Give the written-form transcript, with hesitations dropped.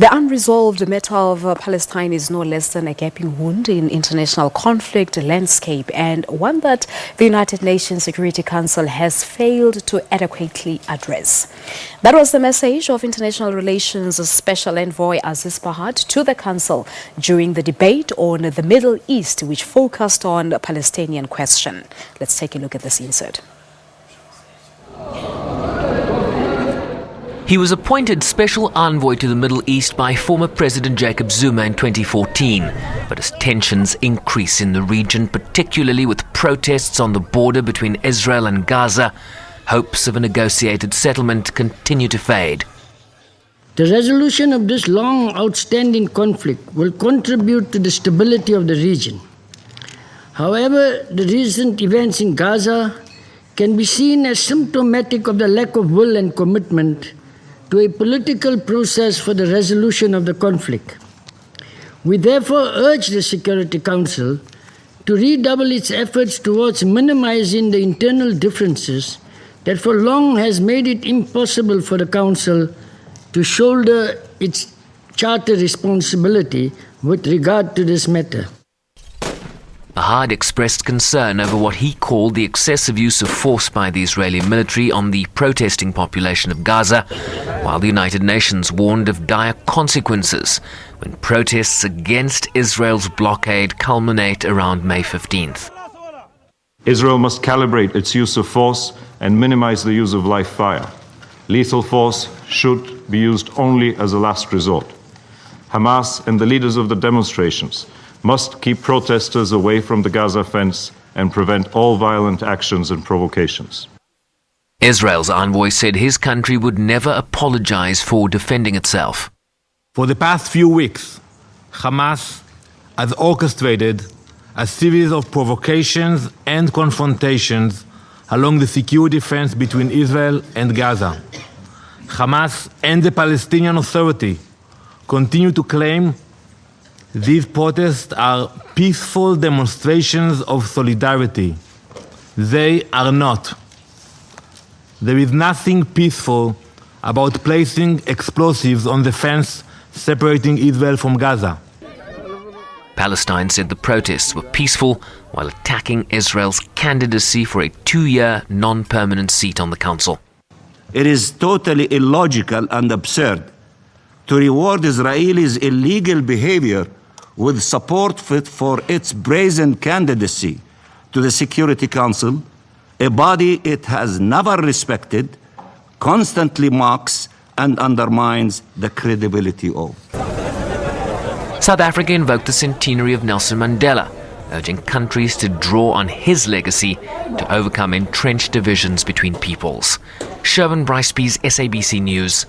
The unresolved matter of Palestine is no less than a gaping wound in international conflict landscape, and one that the United Nations Security Council has failed to adequately address. That was the message of International Relations Special Envoy Aziz Pahad to the Council during the debate on the Middle East, which focused on the Palestinian question. Let's take a look at this insert. He was appointed Special Envoy to the Middle East by former President Jacob Zuma in 2014. But as tensions increase in the region, particularly with protests on the border between Israel and Gaza, hopes of a negotiated settlement continue to fade. The resolution of this long outstanding conflict will contribute to the stability of the region. However, the recent events in Gaza can be seen as symptomatic of the lack of will and commitment to a political process for the resolution of the conflict. We therefore urge the Security Council to redouble its efforts towards minimizing the internal differences that for long has made it impossible for the Council to shoulder its charter responsibility with regard to this matter. Pahad expressed concern over what he called the excessive use of force by the Israeli military on the protesting population of Gaza, while the United Nations warned of dire consequences when protests against Israel's blockade culminate around May 15th. Israel must calibrate its use of force and minimize the use of live fire. Lethal force should be used only as a last resort. Hamas and the leaders of the demonstrations must keep protesters away from the Gaza fence and prevent all violent actions and provocations. Israel's envoy said his country would never apologize for defending itself. For the past few weeks, Hamas has orchestrated a series of provocations and confrontations along the security fence between Israel and Gaza. Hamas and the Palestinian Authority continue to claim these protests are peaceful demonstrations of solidarity. They are not. There is nothing peaceful about placing explosives on the fence separating Israel from Gaza. Palestine said the protests were peaceful while attacking Israel's candidacy for a 2-year non-permanent seat on the council. It is totally illogical and absurd to reward Israelis' illegal behavior with support for its brazen candidacy to the Security Council, a body it has never respected, constantly mocks and undermines the credibility of. South Africa invoked the centenary of Nelson Mandela, urging countries to draw on his legacy to overcome entrenched divisions between peoples. Sherwin Bryce's SABC News.